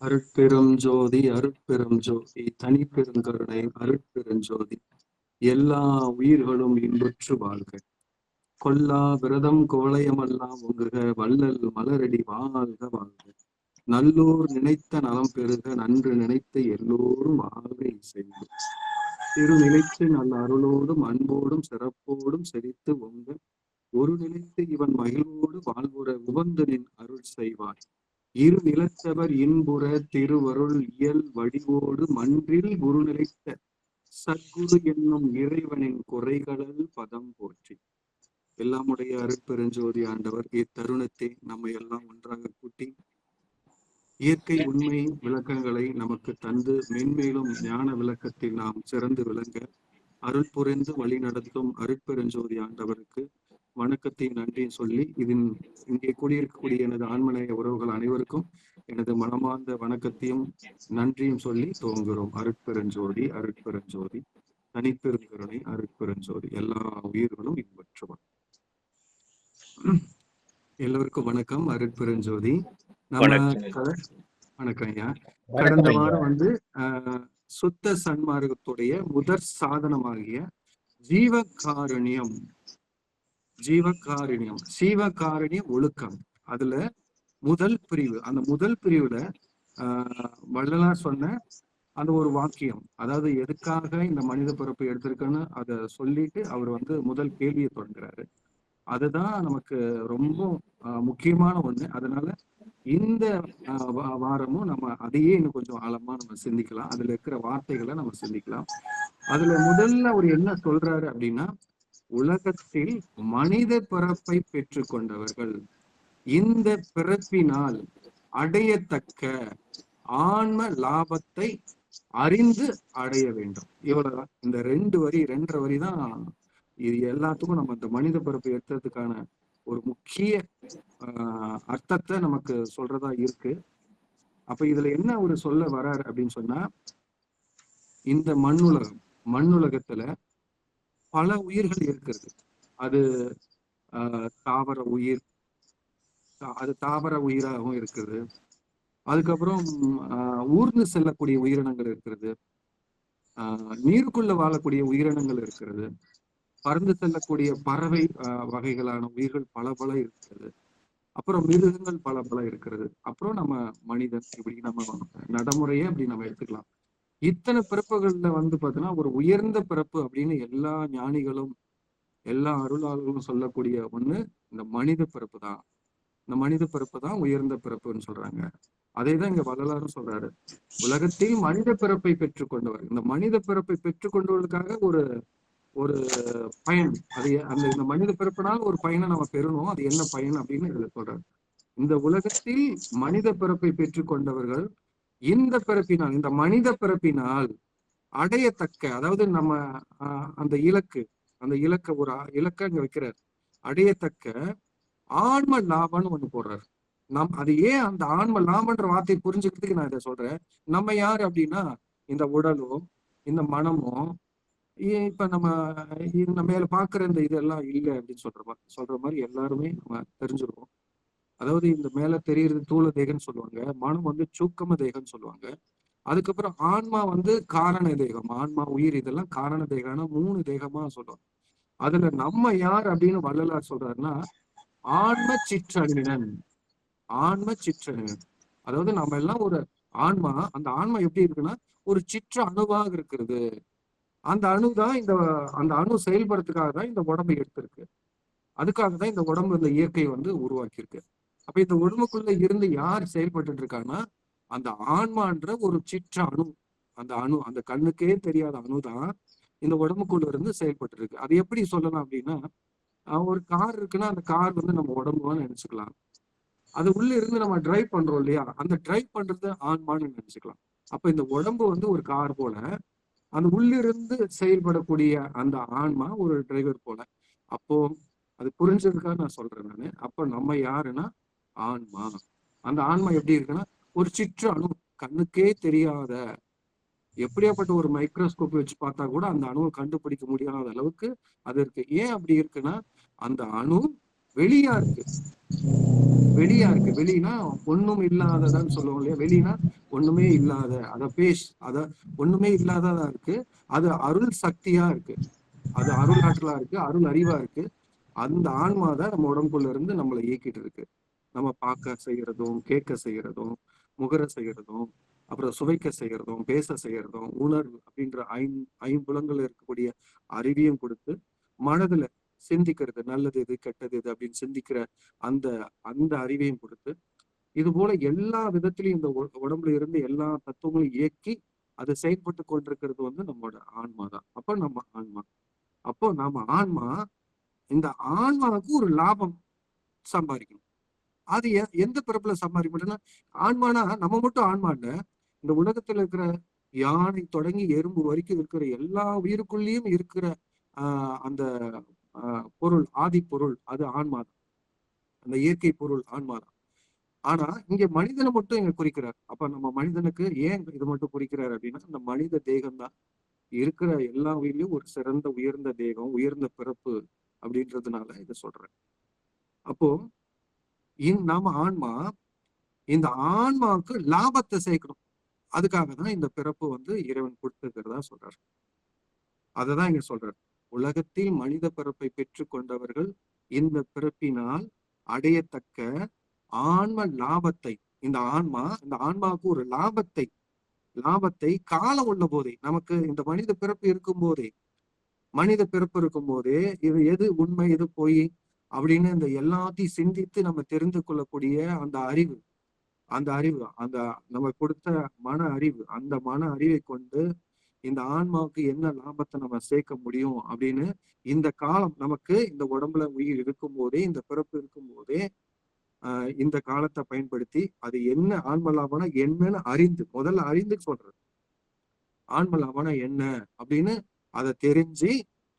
அருட்பெரும் ஜோதி அருட்பெரும் ஜோதி தனிப்பெருங்கருணை அருட்பெருஞ்சோதி. எல்லா உயிர்களும் இன்புற்று வாழ்க. கொல்லா விரதம் குவளையமெல்லாம் ஒங்குக, வள்ளல் மலரடி வாழ்க வாழ்க. நல்லோர் நினைத்த நலம் பெறுக, நன்று நினைத்த எல்லோரும் வாழ்க இசைந்து. திரு நினைத்து நல்ல அருளோடும் அன்போடும் சிறப்போடும் செழித்து ஒங்க, ஒரு நினைத்து இவன் மகிழ்வோடு வாழ்வுற உவந்து நின் அருள் செய்வாய். இரு நிலத்தவர் இன்புற திருவருள் இயல் வடிவோடு மன்றில் குரு நிலைத்த சத்குரு என்னும் இறைவனின் குறைகளல் பதம் போற்றி. எல்லாமுடைய அருட்பெருஞ்சோதி ஆண்டவர் இத்தருணத்தை நம்மை எல்லாம் ஒன்றாக கூட்டி இயற்கை உண்மை விளக்கங்களை நமக்கு தந்து மென்மேலும் ஞான விளக்கத்தில் நாம் சிறந்து விளங்க அருள் புரிந்து வழி நடத்தும் அருட்பெருஞ்சோதி ஆண்டவருக்கு வணக்கத்தையும் நன்றியும் சொல்லி இங்கே கூடியிருக்கக்கூடிய எனது ஆன்மநேய உறவுகள் அனைவருக்கும் எனது மனமார்ந்த வணக்கத்தையும் நன்றியும் சொல்லி துவங்குகிறோம். அருட்பெருஞ்சோதி அருட்பெருஞ்சோதி தனிப்பெருங்கருணை அருட்பெருஞ்சோதி. எல்லா உயிர்களும் இன்பற்றுவான். எல்லோருக்கும் வணக்கம். அருட்பெருஞ்சோதி. நம்ம வணக்கம் ஐயா. கடந்த வாரம் சுத்த சன்மார்க்கத்துடைய முதற் சாதனமாகிய ஜீவகாருண்யம் சீவகாருண்ய ஒழுக்கம், அதுல முதல் பிரிவு, அந்த முதல் பிரிவுல வள்ளலார் சொன்ன அந்த ஒரு வாக்கியம், அதாவது எதுக்காக இந்த மனித பிறப்பு எடுத்திருக்குன்னு அதை சொல்லிட்டு அவர் முதல் கேள்வியை தொடங்குறாரு. அதுதான் நமக்கு ரொம்ப முக்கியமான ஒண்ணு. அதனால இந்த வாரமும் நம்ம அதையே இன்னும் கொஞ்சம் ஆழமா நம்ம சிந்திக்கலாம். அதுல இருக்கிற வார்த்தைகளை நம்ம சிந்திக்கலாம். அதுல முதல்ல அவர் என்ன சொல்றாரு அப்படின்னா, உலகத்தில் மனித பிறப்பை பெற்று கொண்டவர்கள் இந்த பிறப்பினால் அடையத்தக்க ஆன்ம லாபத்தை அறிந்து அடைய வேண்டும். இவ்வளவுதான். இந்த ரெண்டரை வரி தான் இது எல்லாத்துக்கும் நம்ம இந்த மனித பிறப்பை எடுத்ததுக்கான ஒரு முக்கிய அர்த்தத்தை நமக்கு சொல்றதா இருக்கு. அப்ப இதுல என்ன ஒரு சொல்ல வர்றாரு அப்படின்னு சொன்னா, இந்த மண்ணுலகத்துல பல உயிர்கள் இருக்கிறது. அது தாவர உயிர், அது தாவர உயிராகவும் இருக்குது. அதுக்கப்புறம் ஊர்ந்து செல்லக்கூடிய உயிரினங்கள் இருக்கிறது. நீருக்குள்ள வாழக்கூடிய உயிரினங்கள் இருக்கிறது. பறந்து செல்லக்கூடிய பறவை வகைகளான உயிர்கள் பல இருக்கிறது. அப்புறம் மிருகங்கள் பல இருக்கிறது. அப்புறம் நம்ம மனிதன், இப்படி நம்ம நடைமுறையே அப்படி நம்ம எடுத்துக்கலாம். இத்தனை பிறப்புகள்ல பாத்தீங்கன்னா ஒரு உயர்ந்த பிறப்பு அப்படின்னு எல்லா ஞானிகளும் எல்லா அருளாளர்களும் சொல்லக்கூடிய ஒண்ணு இந்த மனித பிறப்பு தான். இந்த மனித பிறப்பு தான் உயர்ந்த பிறப்புன்னு சொல்றாங்க. அதேதான் இங்க வள்ளலாரும் சொல்றாரு. உலகத்தில் மனித பிறப்பை பெற்றுக்கொண்டவர், இந்த மனித பிறப்பை பெற்றுக்கொண்டவர்களுக்காக ஒரு ஒரு பயன், அது இந்த மனித பிறப்பினால் ஒரு பயனை நம்ம பெறணும். அது என்ன பயன் அப்படின்னு இதுல சொல்றாரு. இந்த உலகத்தில் மனித பிறப்பை பெற்றுக்கொண்டவர்கள் இந்த பிறப்பினால், இந்த மனித பிறப்பினால் அடையத்தக்க, அதாவது நம்ம அந்த இலக்க ஒரு இலக்க அங்க வைக்கிறார். அடையத்தக்க ஆன்ம லாபம்னு ஒண்ணு போடுறாரு. அது ஏன் அந்த ஆன்ம லாபம்ன்ற வார்த்தையை புரிஞ்சுக்கிறதுக்கு நான் இதை சொல்றேன். நம்ம யாரு அப்படின்னா, இந்த உடலும் இந்த மனமும் இப்ப நம்ம மேல பாக்குற இந்த இதெல்லாம் இல்லை அப்படின்னு சொல்ற மாதிரி எல்லாருமே நம்ம தெரிஞ்சிருக்கோம். அதாவது இந்த மேல தெரியுறது தூள தேகம்னு சொல்லுவாங்க, மனம் சூக்கம தேகம்னு சொல்லுவாங்க. அதுக்கப்புறம் ஆன்மா காரண தேகம், ஆன்மா உயிர் இதெல்லாம் காரண தேகம்னா 3 தேகமா சொல்லுவாங்க. அதுல நம்ம யார் அப்படின்னு வள்ளலார் சொல்றாருன்னா, ஆன்ம சிற்றறிஞன். அதாவது நம்ம எல்லாம் ஒரு ஆன்மா. அந்த ஆன்மா எப்படி இருக்குன்னா ஒரு சிற்ற அணுவாக இருக்கிறது. அந்த அணுதான் அந்த அணு செயல்படுறதுக்காக தான் இந்த உடம்பை எடுத்திருக்கு. அதுக்காக தான் இந்த உடம்பு, இந்த இயற்கை உருவாக்கியிருக்கு. அப்ப இந்த உடம்புக்குள்ள இருந்து யார் செயல்பட்டு இருக்காங்கன்னா, அந்த ஆன்மான்ற ஒரு சிற்ற அணு. அந்த கண்ணுக்கே தெரியாத அணுதான் இந்த உடம்புக்குள்ள இருந்து செயல்பட்டு இருக்கு. அது எப்படி சொல்லலாம் அப்படின்னா, ஒரு கார் இருக்குன்னா அந்த கார் நம்ம உடம்புன்னு நினைச்சுக்கலாம். அது உள்ள இருந்து நம்ம டிரைவ் பண்றோம் இல்லையா, அந்த டிரைவ் பண்றது ஆன்மான்னு நினைச்சுக்கலாம். அப்ப இந்த உடம்பு ஒரு கார் போல, அந்த உள்ளிருந்து செயல்படக்கூடிய அந்த ஆன்மா ஒரு டிரைவர் போல. அப்போ அது புரிஞ்சதுக்காக நான் சொல்றேன் நானு. அப்ப நம்ம யாருன்னா ஆன்மா. அந்த ஆன்மா எப்படி இருக்குன்னா ஒரு சிற்று அணு, கண்ணுக்கே தெரியாத, எப்படியாப்பட்ட ஒரு மைக்ரோஸ்கோப் வச்சு பார்த்தா கூட அந்த அணுவை கண்டுபிடிக்க முடியாத அளவுக்கு அது இருக்கு. ஏன் அப்படி இருக்குன்னா, அந்த அணு வெளியா இருக்கு. வெளியா இருக்கு. வெளினா ஒண்ணும் இல்லாததான்னு சொல்லுவோம் இல்லையா? வெளினா ஒண்ணுமே இல்லாத, அத ஒண்ணுமே இல்லாததா இருக்கு. அது அருள் சக்தியா இருக்கு. அது அருள் ஆற்றலா இருக்கு, அருள் அறிவா இருக்கு. அந்த ஆன்மா தான் நம்ம உடம்புக்குள்ள இருந்து நம்மளை இயக்கிட்டு இருக்கு. நம்ம பார்க்க செய்யறதும், கேட்க செய்யறதும், முகர செய்யறதும், அப்புறம் சுவைக்க செய்யறதும், பேச செய்யறதும், உணர்வு அப்படின்ற ஐம்புலங்கள் இருக்கக்கூடிய அறிவியும் கொடுத்து, மனதுல சிந்திக்கிறது, நல்லது எது கெட்டது எது அப்படின்னு சிந்திக்கிற அந்த அந்த அறிவையும் கொடுத்து, இது போல எல்லா விதத்திலையும் இந்த உடம்புல இருந்து எல்லா தத்துவங்களையும் இயக்கி அது செயல்பட்டு கொண்டிருக்கிறது நம்மளோட ஆன்மா தான். அப்ப நம்ம ஆன்மா, அப்போ நம்ம ஆன்மா, இந்த ஆன்மாவுக்கு ஒரு லாபம் சம்பாதிக்கணும். அது எந்த பிறப்புல சம்பாதிக்கணும்னா, ஆன்மானா நம்ம மட்டும் ஆன்மா இல்ல, இந்த உலகத்துல இருக்கிற யானை தொடங்கி எறும்பு வரைக்கும் இருக்கிற எல்லா உயிருக்குள்ளேயும் இருக்கிற அந்த பொருள், ஆதி பொருள், அது ஆன்மா தான். அந்த இயற்கை பொருள் ஆன்மா தான். ஆனா இங்க மனிதனை மட்டும் இங்க குறிக்கிறார். அப்ப நம்ம மனிதனுக்கு ஏன் இது மட்டும் குறிக்கிறார் அப்படின்னா, இந்த மனித தேகம் தான் இருக்கிற எல்லா உயிரிலும் ஒரு சிறந்த உயர்ந்த தேகம், உயர்ந்த பிறப்பு அப்படின்றதுனால இதை சொல்றேன். அப்போ நாம ஆன்மா, இந்த ஆன்மாவுக்கு லாபத்தை சேர்க்கணும். அதுக்காக தான் இந்த பிறப்பு இறைவன் கொடுத்திருக்கிறதா சொல்றார். அததான் இங்க சொல்றார். உலகத்தில் மனித பிறப்பை பெற்றுக் கொண்டவர்கள் இந்த பிறப்பினால் அடையத்தக்க ஆன்ம லாபத்தை, இந்த ஆன்மாவுக்கு ஒரு லாபத்தை காலம் உள்ள போதே, நமக்கு இந்த மனித பிறப்பு இருக்கும் போதே இது எது உண்மை எது பொய் அப்படின்னு இந்த எல்லாத்தையும் சிந்தித்து நம்ம தெரிந்து கொள்ளக்கூடிய அந்த அறிவு, அந்த நம்ம கொடுத்த மன அறிவு, அந்த மன அறிவை கொண்டு இந்த ஆன்மாவுக்கு என்ன லாபத்தை நம்ம சேர்க்க முடியும் அப்படின்னு இந்த காலம் நமக்கு இந்த உடம்புல உயிர் இருக்கும் போதே, இந்த பிறப்பு இருக்கும் போதே இந்த காலத்தை பயன்படுத்தி அது என்ன ஆன்ம லாபம்னா என்னன்னு முதல்ல அறிந்து சொல்றது. ஆன்ம லாபம்னா என்ன அப்படின்னு அதை தெரிஞ்சு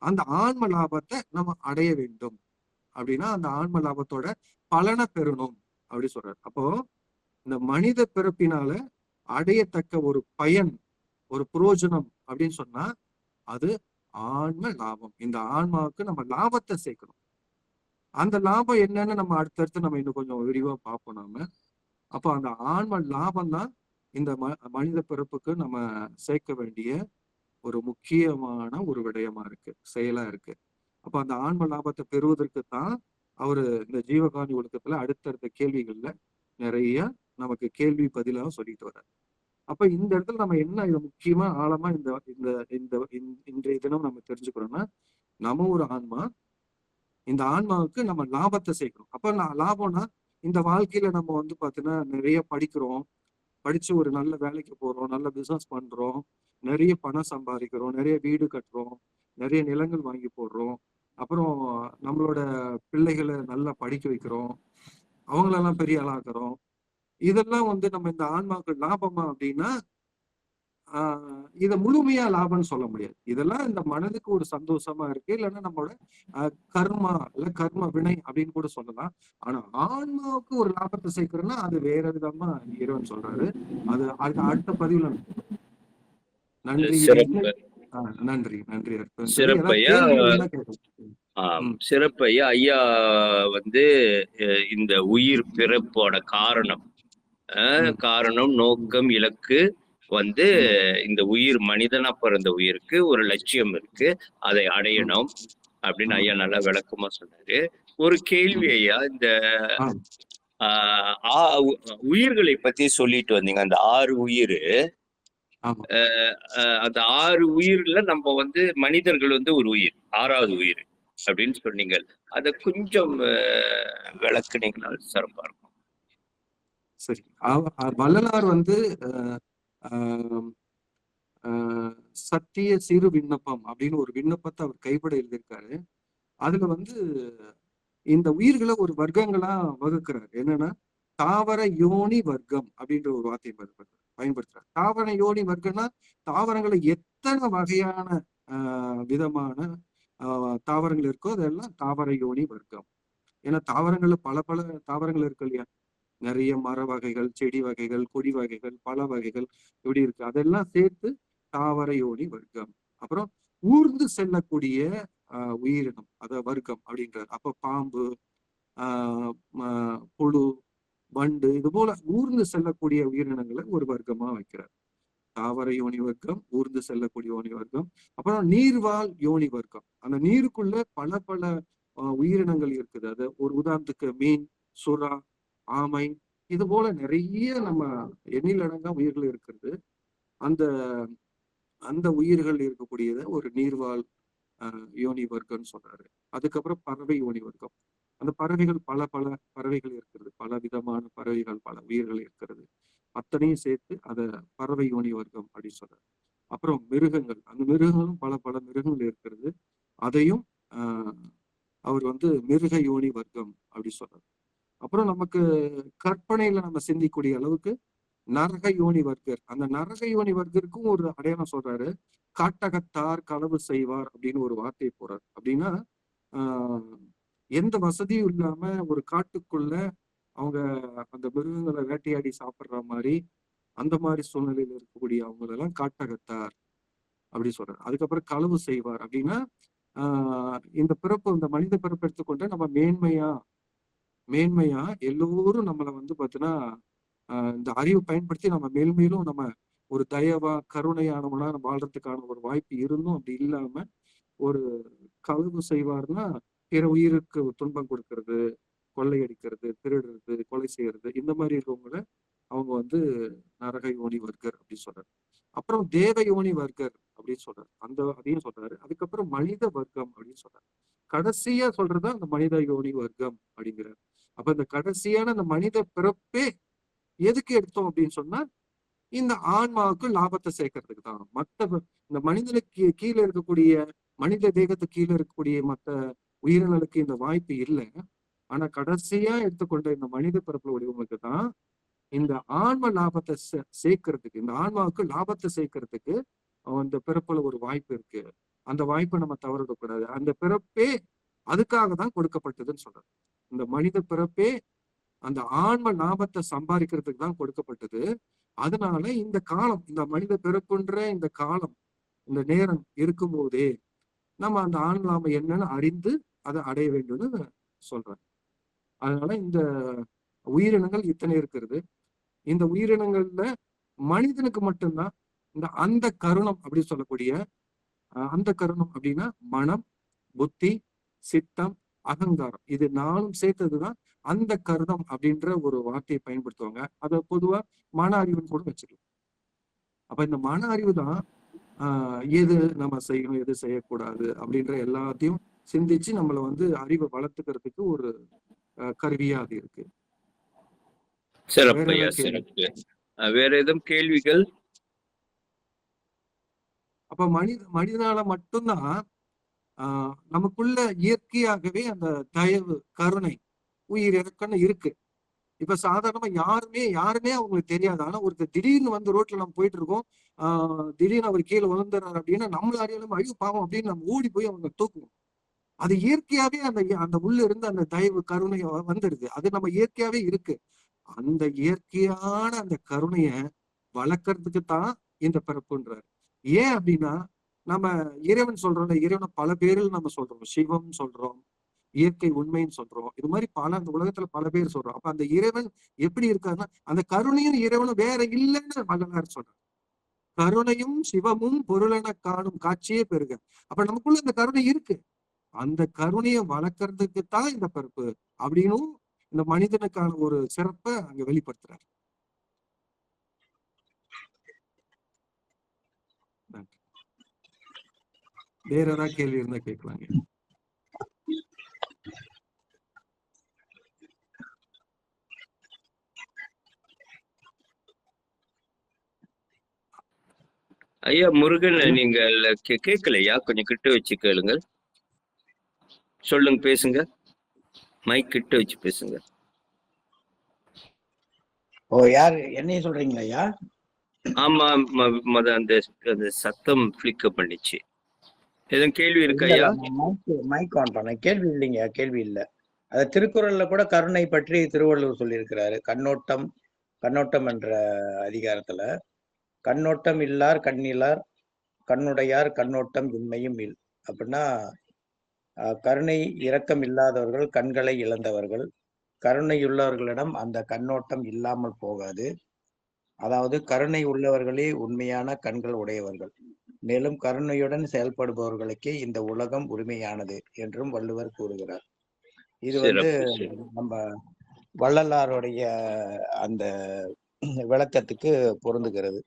அந்த ஆன்ம லாபத்தை நம்ம அடைய வேண்டும். அப்படின்னா அந்த ஆன்ம லாபத்தோட பலனை பெறணும் அப்படி சொல்றாரு. அப்போ இந்த மனித பிறப்பினால அடையத்தக்க ஒரு பயன், ஒரு புரோஜனம் அப்படின்னு சொன்னா அது ஆன்ம லாபம். இந்த ஆன்மாவுக்கு நம்ம லாபத்தை சேர்க்கணும். அந்த லாபம் என்னன்னு நம்ம அடுத்தடுத்து நம்ம இன்னும் கொஞ்சம் விரிவா பார்ப்போம் நாம. அப்போ அந்த ஆன்ம லாபம் தான் இந்த மனித பிறப்புக்கு நம்ம சேர்க்க வேண்டிய ஒரு முக்கியமான ஒரு விடயமா இருக்கு, செயலா இருக்கு. அப்ப அந்த ஆன்ம லாபத்தை பெறுவதற்கு தான் அவரு இந்த ஜீவகாணி ஒழுக்கத்துல அடுத்தடுத்த கேள்விகள்ல நிறைய நமக்கு கேள்வி பதிலாக சொல்லிட்டு வர்றாரு. அப்ப இந்த இடத்துல நம்ம என்ன இதை முக்கியமா ஆழமா இந்த இந்த இந்த இன்றைய தினம் நம்ம தெரிஞ்சுக்கிறோம்னா, நம்ம ஒரு ஆன்மா, இந்த ஆன்மாவுக்கு நம்ம லாபத்தை சேர்க்கணும். அப்ப லாபம்னா இந்த வாழ்க்கையில நம்ம பாத்தீங்கன்னா நிறைய படிக்கிறோம், படிச்சு ஒரு நல்ல வேலைக்கு போறோம், நல்ல பிசினஸ் பண்றோம், நிறைய பணம் சம்பாதிக்கிறோம், நிறைய வீடு கட்டுறோம், நிறைய நிலங்கள் வாங்கி போடுறோம், அப்புறம் நம்மளோட பிள்ளைகளை நல்லா படிக்க வைக்கிறோம், அவங்களெல்லாம் பெரிய ஆளாக்குறோம். இதெல்லாம் நம்ம இந்த ஆன்மாவுக்கு லாபமா அப்படின்னா இதை முழுமையா லாபம்னு சொல்ல முடியாது. இதெல்லாம் இந்த மனதுக்கு ஒரு சந்தோஷமா இருக்கு, இல்லைன்னா நம்மளோட கர்மா இல்ல கர்ம வினை அப்படின்னு கூட சொல்லலாம். ஆனா ஆன்மாவுக்கு ஒரு லாபத்தை சேர்க்கிறோம்னா அது வேற விதமா இறைவன் சொல்றாரு. அது அடுத்த பதிவுல. நன்றி. நன்றி நன்றி. சிறப்பையா, சிறப்பையா. ஐயா இந்த உயிர் பிறப்போட காரணம், நோக்கம், இலக்கு இந்த உயிர் மனிதனா பிறந்த உயிருக்கு ஒரு லட்சியம் இருக்கு, அதை அடையணும் அப்படின்னு ஐயா நல்லா விளக்கமா சொன்னாரு. ஒரு கேள்வி ஐயா, இந்த உயிர்களை பத்தி சொல்லிட்டு வந்தீங்க. அந்த 6 உயிர், அந்த 6 உயிர்ல நம்ம மனிதர்கள் ஒரு உயிர், 6வது உயிர் அப்படின்னு சொன்னீங்க. அத கொஞ்சம் விளக்குனீங்கன்னா சிறப்பா இருக்கும். சரி. வள்ளலார் சத்திய சிறு விண்ணப்பம் அப்படின்னு ஒரு விண்ணப்பத்தை அவர் கைப்பட எழுதியிருக்காரு. அதுல இந்த உயிர்களை ஒரு வர்க்கங்களா வகுக்கிறார். என்னன்னா தாவர யோனி வர்க்கம் அப்படின்ற ஒரு வார்த்தையை பயன்படுத்துறாரு. தாவர யோனி வர்க்கம்னா தாவரங்களை எத்தனை வகையான விதமான தாவரங்கள் இருக்கோ அதெல்லாம் தாவர யோனி வர்க்கம். ஏன்னா தாவரங்கள்ல பல பல தாவரங்கள் இருக்கு இல்லையா? நிறைய மர வகைகள், செடி வகைகள், கொடி வகைகள், பல வகைகள் இப்படி இருக்கு. அதெல்லாம் சேர்த்து தாவர யோனி வர்க்கம். அப்புறம் ஊர்ந்து செல்லக்கூடிய உயிரினம், அத வர்க்கம் அப்படின்றார். அப்ப பாம்பு, புழு, வண்டு இது போல ஊர்ந்து செல்லக்கூடிய உயிரினங்களை ஒரு வர்க்கமா வைக்கிறார். தாவர யோனி வர்க்கம், ஊர்ந்து செல்லக்கூடிய யோனி வர்க்கம், அப்புறம் நீர்வாழ் யோனி வர்க்கம். அந்த நீருக்குள்ள பல பல உயிரினங்கள் இருக்குது. அது ஒரு உதாரணத்துக்கு மீன், சுறா, ஆமை இது போல நிறைய நம்ம எண்ணிலடங்கா உயிர்கள் இருக்கிறது. அந்த அந்த உயிர்கள் இருக்கக்கூடியத ஒரு நீர்வாழ் யோனி வர்க்கம்னு சொல்றாரு. அதுக்கப்புறம் பறவை யோனி வர்க்கம். அந்த பறவைகள் பல பல பறவைகள் இருக்கிறது. பல விதமான பறவைகள், பல உயிர்கள் இருக்கிறது. அத்தனையும் சேர்த்து அத பறவை யோனி வர்க்கம் அப்படின்னு சொல்றாரு. அப்புறம் மிருகங்கள், அந்த மிருகங்களும் பல பல மிருகங்கள் இருக்கிறது. அதையும் ஆஹ் அவர் மிருக யோனி வர்க்கம் அப்படி சொல்றாரு. அப்புறம் நமக்கு கற்பனையில நம்ம சிந்திக்கூடிய அளவுக்கு நரக யோனி வர்க்கர், அந்த நரக யோனி வர்க்கருக்கும் ஒரு அடையாளம் சொல்றாரு. காட்டகத்தார் களவு செய்வார் அப்படின்னு ஒரு வார்த்தையை போறார். அப்படின்னா ஆஹ் எந்த வசதியும் இல்லாம ஒரு காட்டுக்குள்ள அவங்க அந்த மிருகங்களை வேட்டையாடி சாப்பிடுற மாதிரி அந்த மாதிரி சூழ்நிலையில இருக்கக்கூடிய அவங்களெல்லாம் காட்டகத்தார் அப்படி சொல்றாரு. அதுக்கப்புறம் களவு செய்வார் அப்படின்னா இந்த பிறப்பு, இந்த மனித பிறப்பு எடுத்துக்கொண்டு நம்ம மேன்மையா மேன்மையா எல்லோரும் நம்மளை பாத்தீங்கன்னா இந்த அறிவை பயன்படுத்தி நம்ம மேல்மேலும் நம்ம ஒரு தயவா கருணையானவனா வாழ்றதுக்கான ஒரு வாய்ப்பு இருந்தும் அப்படி இல்லாம ஒரு களவு செய்வார்னா பிற உயிருக்கு துன்பம் கொடுக்கறது, கொள்ளையடிக்கிறது, திருடுறது, கொலை செய்யறது இந்த மாதிரி இருக்கவங்கள அவங்க நரக யோனி வர்க்கர் அப்படின்னு சொல்றாரு. அப்புறம் தேவ யோனி வர்க்கர் அப்படின்னு சொல்றாரு. அதையும் சொல்றாரு. அதுக்கப்புறம் மனித வர்க்கம் அப்படின்னு சொல்றாரு. கடைசியா சொல்றது அந்த மனித யோனி வர்க்கம் அப்படிங்கிறார். அப்ப இந்த கடைசியான அந்த மனித பிறப்பே எதுக்கு எடுத்தோம் அப்படின்னு சொன்னா இந்த ஆன்மாவுக்கு லாபத்தை சேர்க்கறதுக்கு தான். இந்த மனிதனுக்கு கீழே இருக்கக்கூடிய மனித தேகத்துக்கு கீழே இருக்கக்கூடிய மற்ற உயிரினங்களுக்கு இந்த வாய்ப்பு இல்லை. ஆனா கடைசியா எடுத்துக்கொண்ட இந்த மனித பிறப்புல உடையவங்களுக்கு தான் இந்த ஆன்ம லாபத்தை சேர்க்கறதுக்கு, இந்த ஆன்மாவுக்கு லாபத்தை சேர்க்கறதுக்கு அந்த பிறப்புல ஒரு வாய்ப்பு இருக்கு. அந்த வாய்ப்பை நம்ம தவறவிடக்கூடாது. அந்த பிறப்பே அதுக்காக தான் கொடுக்கப்பட்டதுன்னு சொல்றாரு. இந்த மனித பிறப்பே அந்த ஆன்ம லாபத்தை சம்பாதிக்கிறதுக்கு தான் கொடுக்கப்பட்டது. அதனால இந்த காலம், இந்த மனித பிறப்புன்ற இந்த காலம், இந்த நேரம் இருக்கும்போதே நம்ம அந்த ஆன்ம லாபம் என்னன்னு அறிந்து அதை அடைய வேண்டும்னு சொல்றாங்க. அதனால இந்த உயிரினங்கள் இத்தனை இருக்கிறது. இந்த உயிரினங்கள்ல மனிதனுக்கு மட்டும்தான் இந்த அந்த கருணம் அப்படின்னு சொல்லக்கூடிய அந்த கருணம் அப்படின்னா மனம், புத்தி, சித்தம், அகங்காரம் இது நாலும் சேர்த்ததுதான் அந்த கருணம் அப்படின்ற ஒரு வார்த்தையை பயன்படுத்துவாங்க. அதை பொதுவா மன அறிவுன்னு கூட வச்சுக்கலாம். அப்ப இந்த மன அறிவு தான் எது நம்ம செய்யணும், எது செய்யக்கூடாது அப்படின்ற எல்லாத்தையும் சிந்திச்சு நம்மளை அறிவை வளர்த்துக்கிறதுக்கு ஒரு கருவியா அது இருக்கு. சிறப்பையா, சிறப்பு. வேற எதுவும் கேள்விகள்? அப்ப மனிதனால மட்டும்தான் நமக்குள்ள இயற்கையாகவே அந்த தயவு, கருணை, உயிர் இறக்கன்னு இருக்கு. இப்ப சாதாரணமா யாருமே அவங்களுக்கு தெரியாது. ஆனா ஒருத்தர் திடீர்னு ரோட்ல நம்ம போயிட்டு இருக்கோம். திடீர்னு அவர் கீழே விழுந்துறாரு அப்படின்னா நம்மள அறியாம ஐயோ பாவம் அப்படின்னு நம்ம ஓடி போய் அவங்க தூக்குவோம். அது இயற்கையாவே அந்த உள்ள இருந்து அந்த தயவு, கருணை வந்துடுது. அது நம்ம இயற்கையாவே இருக்கு. அந்த இயற்கையான அந்த கருணைய வளர்க்கறதுக்கு தான் இந்த பிறப்புன்றாரு. ஏன் அப்படின்னா நம்ம இறைவன் சொல்றோம்ல, இறைவனை பல பேரில் நம்ம சொல்றோம். சிவம் சொல்றோம், இயற்கை உண்மைன்னு சொல்றோம். இது மாதிரி அந்த உலகத்துல பல பேர் சொல்றோம். அப்ப அந்த இறைவன் எப்படி இருக்காருன்னா அந்த கருணையும் இறைவனும் வேற இல்லைன்னு வள்ளலார் சொல்றார். கருணையும் சிவமும் பொருளென காணும் காட்சியே பெருக. அப்ப நமக்குள்ள இந்த கருணை இருக்கு. அந்த கருணையை வளர்க்கறதுக்கு தான் இந்த பிறப்பு அப்படின்னும் இந்த மனிதனுக்கான ஒரு சிறப்பை அங்க வெளிப்படுத்துறாரு. வேற ஏதாவது கேள்வி இருந்தா கேட்கலாங்க. ஐயா முருகன், நீங்க கேட்கலையா? கொஞ்சம் கிட்ட வச்சு கேளுங்க. சொல்லுங்க, பேசுங்க. மைக் கிட்ட வச்சு பேசுங்க. ஓ, யாரு என்னைய சொல்றீங்களா ஐயா? ஆமா, அந்த சத்தம் பிளிக்க பண்ணிச்சு. எதுவும் கேள்வி இருக்கா ஐயா? மைக் ஆன் பண்ண. கேள்வி இல்லைங்க, கேள்வி இல்ல. அது திருக்குறள்ல கூட கருணை பற்றி திருவள்ளுவர் சொல்லியிருக்கிறாரு. கண்ணோட்டம் என்ற அதிகாரத்துல, கண்ணோட்டம் இல்லார் கண்ணிலார் கண்ணுடையார் கண்ணோட்டம் இன்மையும் இல் அப்படின்னா கருணை இரக்கம் இல்லாதவர்கள் கண்களை இழந்தவர்கள், கருணையுள்ளவர்களிடம் அந்த கண்ணோட்டம் இல்லாமல் போகாது. அதாவது கருணை உள்ளவர்களே உண்மையான கண்கள் உடையவர்கள். மேலும் கருணையுடன் செயல்படுபவர்களுக்கே இந்த உலகம் உரிமையானது என்றும் வள்ளுவர் கூறுகிறார். இது சிறப்பு சிறப்பு நம்ம வள்ளலாருடைய அந்த விளக்கத்துக்கு பொருந்துகிறது.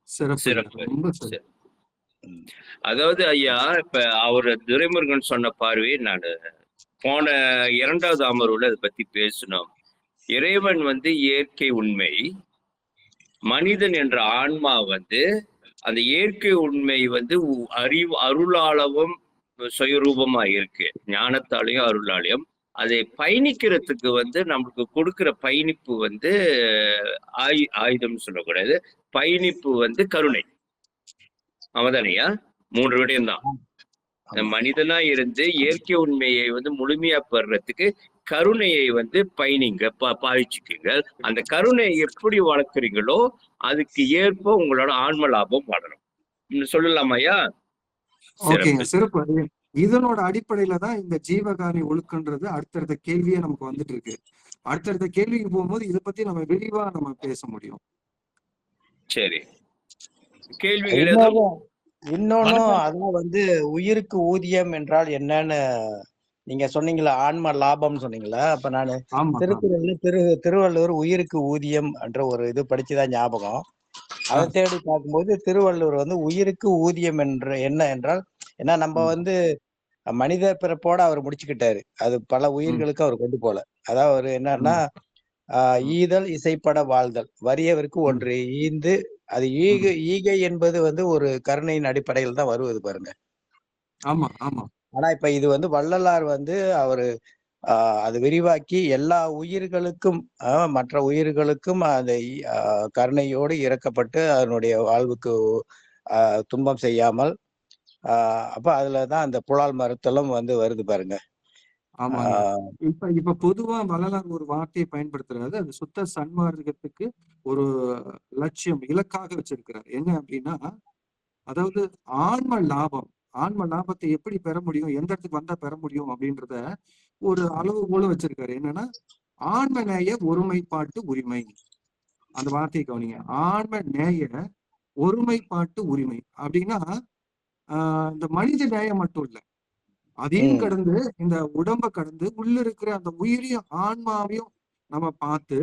சிறப்பு ஐயா. சிறப்பு ரொம்ப சிறப்பு. சிறப்பு. அதாவது ஐயா, இப்ப அவரு துரைமுருகன் சொன்ன பார்வையை நான் போன 2வது அமர்வுல அதை பத்தி பேசணும். இறைவன் இயற்கை உண்மை, மனிதன் என்ற ஆன்மா அந்த இயற்கை உண்மை அறிவு அருளாளவும் சுயரூபமா இருக்கு, ஞானத்தாலையும் அருளாலையும். அதை பயணிக்கிறதுக்கு நம்மளுக்கு கொடுக்கிற பயணிப்பு ஆயுதம் சொல்லக்கூடாது, பயணிப்பு கருணை. அவதானையா 3 விடயம் தான். மனிதனா இருந்து இயற்கை உண்மையை முழுமையா பெறறதுக்கு கருணையை பயணிங்க, பாவிச்சுக்குங்க. அந்த கருணையை எப்படி வளர்க்குறீங்களோ அதுக்கு ஏற்ப உங்களோட ஆன்ம லாபம் வளரும். சொல்லலாமாய்யா? ஓகேங்க, சிறப்பு. இதனோட அடிப்படையில தான் இந்த ஜீவகாணி ஒழுக்கன்றது அடுத்தடுத்த கேள்வியே நமக்கு வந்துட்டு இருக்கு. அடுத்தடுத்த கேள்விக்கு போகும்போது இதை பத்தி நம்ம விரிவா நம்ம பேச முடியும். சரி, கேள்விகள் இன்னொன்னும் அதான் உயிருக்கு ஊதியம் என்றால் என்னன்னு நீங்க சொன்னீங்களா, ஆன்ம லாபம் சொன்னீங்களா? அப்ப நானு திருக்குறள்ல திருவள்ளுவர் உயிருக்கு ஊதியம் என்ற ஒரு இது படிச்சுதான் ஞாபகம். அதை தேடி பார்க்கும்போது திருவள்ளுவர் உயிருக்கு ஊதியம் என்ற என்ன என்றால், ஏன்னா நம்ம மனித பிறப்போட அவர் முடிச்சுக்கிட்டாரு, அது பல உயிர்களுக்கு அவர் கொண்டு போல. அதாவது அவர் என்னன்னா, ஈதல் இசைப்பட வாழ்தல், வறியவருக்கு ஒன்று ஈந்து, அது ஈகை என்பது ஒரு கருணையின் அடிப்படையில் தான் வருவது பாருங்க. ஆமா ஆமா. ஆனா இப்ப இது வள்ளலார் அவரு அது விரிவாக்கி எல்லா உயிர்களுக்கும் மற்ற உயிர்களுக்கும் அந்த கருணையோடு இறக்கப்பட்டு அதனுடைய வாழ்வுக்கு துன்பம் செய்யாமல், அப்ப அதுலதான் அந்த புலால் மறுத்தலும் வருது பாருங்க. ஆமா. இப்ப பொதுவா வள்ளலார் ஒரு வார்த்தையை பயன்படுத்துறாரு, அது சுத்த சன்மார்க்கத்துக்கு ஒரு லட்சியம், இலக்காக வச்சிருக்கிறார். என்ன அப்படின்னா, அதாவது ஆன்ம லாபம், ஆன்ம லாபத்தை எப்படி பெற முடியும், எந்த இடத்துக்கு வந்தா பெற முடியும் அப்படின்றத ஒரு அளவு போல வச்சிருக்காரு. என்னன்னா, ஆன்ம நேய ஒருமைப்பாட்டு உரிமை. அந்த வார்த்தையை கவனிங்க, ஆன்ம நேய ஒருமைப்பாட்டு உரிமை. அப்படின்னா இந்த மனித நேயம் மட்டும் இல்ல, அதையும் கடந்து இந்த உடம்ப கடந்து உள்ள இருக்கிற அந்த உயிரையும் ஆன்மாவையும் நம்ம பார்த்து,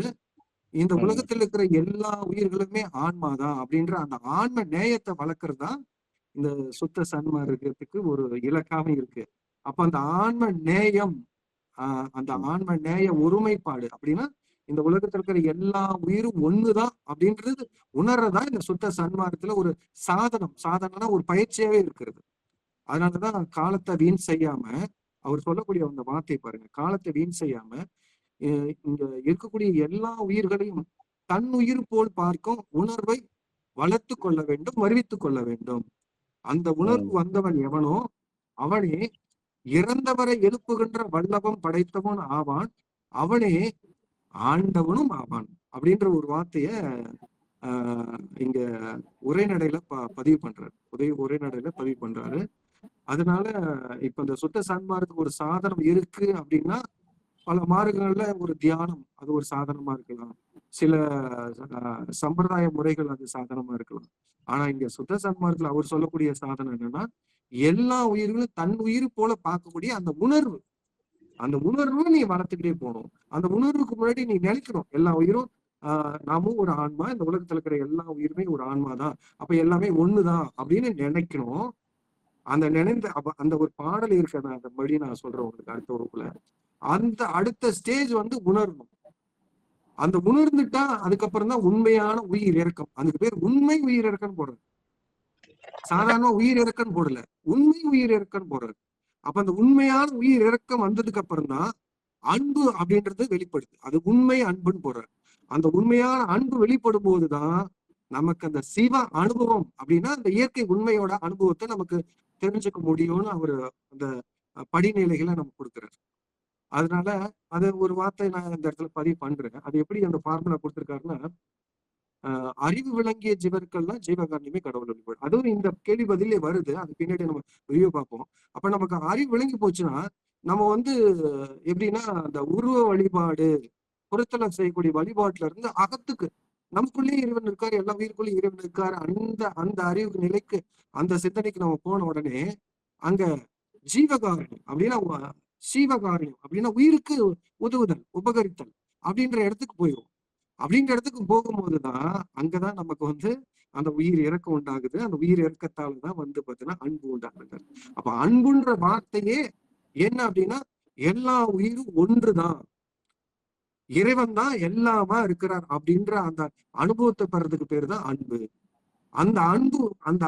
இந்த உலகத்துல இருக்கிற எல்லா உயிர்களுமே ஆன்மாதான் அப்படின்ற அந்த ஆன்ம நேயத்தை வளர்க்கறது தான் இந்த சுத்த சன்மார்க்கத்துக்கு ஒரு இலக்காக இருக்கு. அப்ப அந்த ஆன்ம நேயம், அந்த ஆன்ம நேய ஒருமைப்பாடு அப்படின்னா, இந்த உலகத்துல இருக்கிற எல்லா உயிரும் ஒண்ணுதான் அப்படின்றது உணர்றதான் இந்த சுத்த சன்மார்க்கத்துல ஒரு சாதனம். சாதனம்னா ஒரு பயிற்சியாவே இருக்கிறது. அதனாலதான் காலத்தை வீண் செய்யாம, அவர் சொல்லக்கூடிய அந்த வார்த்தை பாருங்க, காலத்தை வீண் செய்யாம இங்க இருக்கக்கூடிய எல்லா உயிர்களையும் தன் உயிர் போல் பார்க்கும் உணர்வை வளர்த்து கொள்ள வேண்டும், வருவித்துக் கொள்ள வேண்டும். அந்த உணர்வு வந்தவன் எவனோ அவனே இறந்தவரை எழுப்புகின்ற வல்லபம் படைத்தவன் ஆவான், அவனே ஆண்டவனும் ஆவான் அப்படின்ற ஒரு வார்த்தைய இங்க உரைநடையில பதிவு பண்றாரு, உரைநடையில பதிவு பண்றாரு. அதனால இப்ப இந்த சுத்த சன்மார்க்கு ஒரு சாதனம் இருக்கு அப்படின்னா, பல மார்க்கங்கள்ல ஒரு தியானம் அது ஒரு சாதனமா இருக்கலாம், சில சம்பிரதாய முறைகள் அது சாதனமா இருக்கலாம். ஆனா இங்க சுத்த சன்மார்க்கத்துல அவர் சொல்லக்கூடிய சாதனம் என்னன்னா, எல்லா உயிர்களும் தன் உயிர் போல பார்க்கக்கூடிய அந்த உணர்வு, அந்த உணர்வு நீ வளர்த்துக்கிட்டே போகணும். அந்த உணர்வுக்கு முன்னாடி நீ நினைக்கணும், எல்லா உயிரும் நாமும் ஒரு ஆன்மா, இந்த உலகத்துல இருக்கிற எல்லா உயிருமே ஒரு ஆன்மா தான், அப்ப எல்லாமே ஒண்ணுதான் அப்படின்னு நினைக்கணும். அந்த அந்த ஒரு பாடல் இருக்கிற அந்த படி நான் சொல்றேன் உங்களுக்கு அடுத்த வகுப்புல. அந்த அடுத்த ஸ்டேஜ் உணரணும். அந்த உணர்ந்துட்டா அதுக்கப்புறம் தான் உண்மையான உயிர் இறக்கம். அதுக்கு பேர் உண்மை உயிர் இறக்கம் போடுறது. சாதாரண உயிர் இறக்கம் போடல, உண்மை உயிர் இறக்கம் போடுறது. அப்ப அந்த உண்மையான உயிர் இறக்கம் வந்ததுக்கு அப்புறம் தான் அன்பு அப்படின்றது வெளிப்படுது. அது உண்மை அன்புன்னு போடுறாரு. அந்த உண்மையான அன்பு வெளிப்படும் போதுதான் நமக்கு அந்த சிவ அனுபவம் அப்படின்னா அந்த இயற்கை உண்மையோட அனுபவத்தை நமக்கு தெரிஞ்சுக்க முடியும்னு அவரு அந்த படிநிலைகளை நமக்கு கொடுக்குறாரு. அதனால அது ஒரு வார்த்தை நான் இந்த இடத்துல பதிவு பண்றேன். அது எப்படி அந்த ஃபார்முலா கொடுத்துருக்காருன்னா, அறிவு விளங்கிய ஜீவர்கள்லாம் ஜீவகாரணியமே கடவுள் வழிபாடு. அதுவும் இந்த கேள்வி பதிலே வருது. அது பின்னாடி நம்ம ரிவ்யூ பார்ப்போம். அப்ப நமக்கு அறிவு விளங்கி போச்சுன்னா நம்ம வந்து எப்படின்னா அந்த உருவ வழிபாடு புறத்துல செய்யக்கூடிய வழிபாட்டுல இருந்து அகத்துக்கு நமக்குள்ளேயே இறைவன் இருக்காரு, எல்லா உயிருக்குள்ளேயும் இறைவன் இருக்காரு. அந்த அந்த அறிவு நிலைக்கு அந்த சிந்தனைக்கு நம்ம போன உடனே அங்க ஜீவகாரணியம் அப்படின்னா சீவகாரணியம் அப்படின்னா உயிருக்கு உதவுதல் உபகரித்தல் அப்படின்ற இடத்துக்கு போயிடும். அப்படின்ற இடத்துக்கு போகும்போதுதான் அங்கதான் நமக்கு வந்து அந்த உயிர் இறக்கம் உண்டாகுது. அந்த உயிர் இறக்கத்தாலதான் வந்து பாத்தீங்கன்னா அன்பு உண்டாகுது. அப்ப அன்புன்ற வார்த்தையே என்ன அப்படின்னா எல்லா உயிரும் ஒன்றுதான், இறைவன் தான் எல்லாமா இருக்கிறார் அப்படின்ற அந்த அனுபவத்தை பெறதுக்கு பேரு தான் அன்பு. அந்த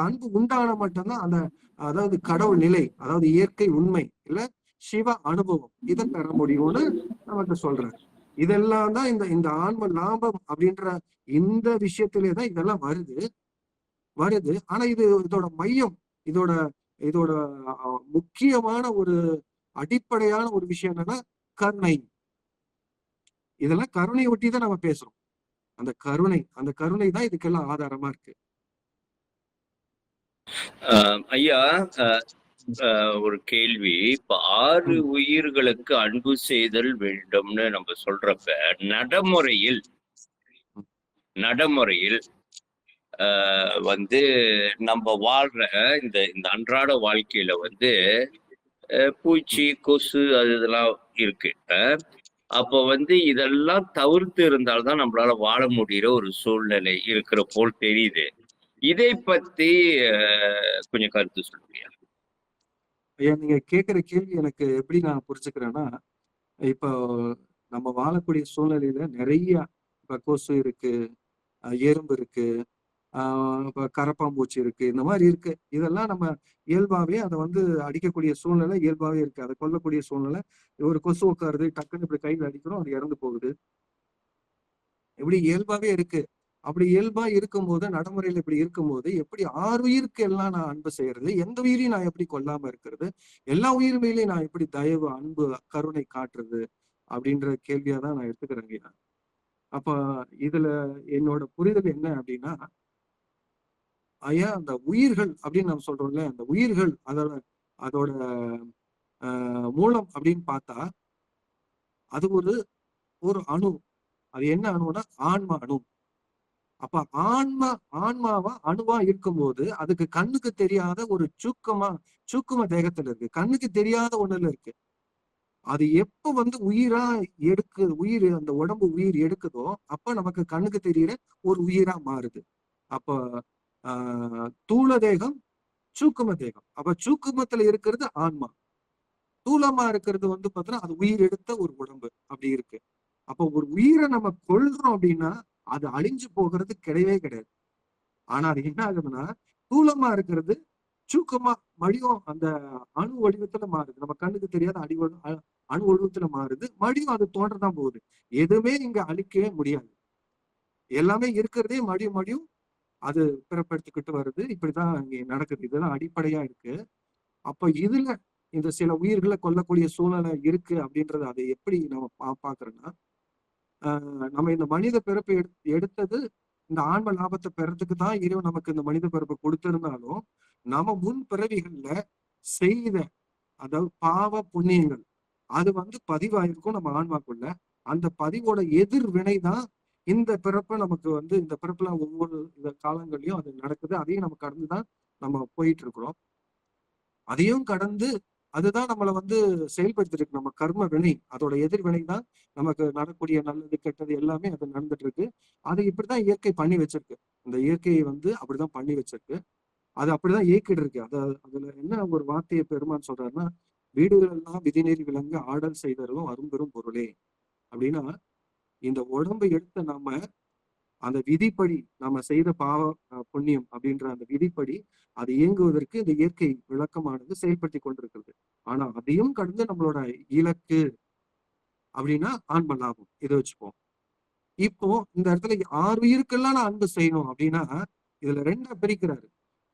அன்பு உண்டான மட்டும்தான் அந்த அதாவது கடவுள் நிலை, அதாவது இயற்கை உண்மை இல்ல சிவ அனுபவம் இதை பெற முடியும்னு நமக்கு சொல்றாரு. இதெல்லாம் தான் இந்த இந்த ஆன்ம லாபம் அப்படின்ற இந்த விஷயத்திலேதான் இதெல்லாம் வருது. ஆனா இதோட மையம், இதோட இதோட முக்கியமான ஒரு அடிப்படையான ஒரு விஷயம் என்னன்னா கருணை. இதெல்லாம் கருணையை ஒட்டி தான் நம்ம பேசுறோம். அந்த கருணை தான் இதுக்கெல்லாம் ஆதாரமா இருக்கு. ஐயா, ஒரு கேள்வி. இப்ப 6 உயிர்களுக்கு அன்பு செய்தல் வேண்டும்னு நம்ம சொல்றப்ப நடைமுறையில் வந்து நம்ம வாழ்ற இந்த இந்த அன்றாட வாழ்க்கையில வந்து பூச்சி கொசு அது இதெல்லாம் இருக்கு. அப்ப வந்து இதெல்லாம் தவிர்த்து இருந்தால்தான் நம்மளால வாழ முடிகிற ஒரு சூழ்நிலை இருக்கிற போல் தெரியுது. இதை பத்தி கொஞ்சம் கருத்து சொல்லுங்க. ஐயா, நீங்க கேட்கிற கேள்வி எனக்கு எப்படி நான் புரிஞ்சுக்கிறேன்னா, இப்போ நம்ம வாழக்கூடிய சூழ்நிலையில நிறைய இப்ப கொசு இருக்கு, எறும்பு இருக்கு, இப்ப கரப்பாம்பூச்சி இருக்கு, இந்த மாதிரி இருக்கு. இதெல்லாம் நம்ம இயல்பாவே அதை வந்து அடிக்கக்கூடிய சூழ்நிலை இயல்பாவே இருக்கு. அதை கொல்லக்கூடிய சூழ்நிலை. ஒரு கொசு உட்காருது, டக்குன்னு இப்படி கையில் அடிக்கிறோம், அது இறந்து போகுது. இப்படி இயல்பாவே இருக்கு. அப்படி இயல்பா இருக்கும்போது, நடைமுறையில இப்படி இருக்கும்போது எப்படி 6 உயிருக்கு எல்லாம் நான் அன்பு செய்யறது, எந்த உயிரையும் நான் எப்படி கொல்லாம இருக்கிறது, எல்லா உயிர் மேலேயும் நான் எப்படி தயவு அன்பு கருணை காட்டுறது அப்படின்ற கேள்வியாதான் நான் எடுத்துக்கிறேங்க. அப்ப இதுல என்னோட புரிதல் என்ன அப்படின்னா, ஐயா அந்த உயிர்கள் அப்படின்னு நம்ம சொல்றோம்ல, அந்த உயிர்கள் அதோட அதோட மூலம் அப்படின்னு பார்த்தா அது ஒரு ஒரு அணு. அது என்ன அணுன்னா ஆன்ம அணு. அப்ப ஆன்மாவா அணுவா இருக்கும்போது அதுக்கு கண்ணுக்கு தெரியாத ஒரு சூக்கும தேகத்துல இருக்கு, கண்ணுக்கு தெரியாத ஒண்ணுல இருக்கு. அது எப்ப வந்து உயிர் அந்த உடம்பு உயிர் எடுக்குதோ அப்ப நமக்கு கண்ணுக்கு தெரியிற ஒரு உயிரா மாறுது. அப்ப தூள தேகம் சூக்கும தேகம். அப்ப சூக்குமத்துல இருக்கிறது ஆன்மா, தூளமா இருக்கிறது வந்து பாத்தீங்கன்னா அது உயிர் எடுத்த ஒரு உடம்பு அப்படி இருக்கு. அப்ப ஒரு உயிரை நம்ம கொள்றோம் அப்படின்னா அது அழிஞ்சு போகிறது கிடையாது. ஆனா அது என்ன ஆகுதுன்னா தூளமா இருக்கிறது சூக்கமா மடியும் அந்த அணு வடிவத்துல மாறுது. நம்ம கண்ணுக்கு தெரியாத அணு வடிவத்துல மாறுது. மடியும் அது தோன்றதான் போகுது. எதுவுமே இங்க அழிக்கவே முடியாது. எல்லாமே இருக்கிறதே மடியும் அது பிறப்படுத்திக்கிட்டு வருது. இப்படிதான் இங்க நடக்குது. இதெல்லாம் அடிப்படையா இருக்கு. அப்ப இதுல இந்த சில உயிர்களை கொல்லக்கூடிய சூழ்நிலை இருக்கு அப்படின்றத அதை எப்படி நம்ம பாக்குறோம்னா, நம்ம இந்த மனித பிறப்பு எடுத்தது இந்த ஆன்ம லாபத்தை பெறதுக்கு தான் இறைவன் நமக்கு இந்த மனித பிறப்பை கொடுத்திருந்தாலும் நம்ம முன் பிறவிகள்ல செய்த அதாவது பாவ புண்ணியங்கள் அது வந்து பதிவாயிருக்கும் நம்ம ஆன்மாக்குள்ள. அந்த பதிவோட எதிர்வினை தான் இந்த பிறப்பை நமக்கு வந்து இந்த பிறப்புல ஒவ்வொரு காலங்கள்லயும் அது நடக்குது. அதையும் நம்ம கடந்துதான் நம்ம போயிட்டு இருக்கிறோம். அதையும் கடந்து அதுதான் நம்மளை வந்து செயல்படுத்திருக்கு. நம்ம கர்ம வினை அதோட எதிர்வினை தான் நமக்கு நடக்கூடிய நல்லது கெட்டது எல்லாமே அது நடந்துட்டு இருக்கு. அது இப்படிதான் இயற்கை பண்ணி வச்சிருக்கு. இந்த இயற்கையை வந்து அப்படிதான் பண்ணி வச்சிருக்கு. அது அப்படிதான் இயக்கிட்டு இருக்கு. அதுல என்ன ஒரு வார்த்தையை பெருமான் சொல்றாருன்னா, வீடுகள் எல்லாம் விதிநெறி விளங்க ஆடல் செய்தரும் அரும்பெரும் பொருளே அப்படின்னா, இந்த உடம்பை எடுத்த நாம அந்த விதிப்படி நம்ம செய்த பாவ புண்ணியம் அப்படின்ற அந்த விதிப்படி அது இயங்குவதற்கு இந்த இயற்கை விளக்கமானது செயல்படுத்தி கொண்டிருக்கிறது. ஆனா அதையும் கடந்து நம்மளோட இலக்கு அப்படின்னா ஆன்ம லாபம். இதை வச்சுப்போம். இப்போ இந்த இடத்துல 6 உயிருக்கெல்லாம் நான் அன்பு செய்யணும் அப்படின்னா இதுல 2 பிரிக்கிறாரு.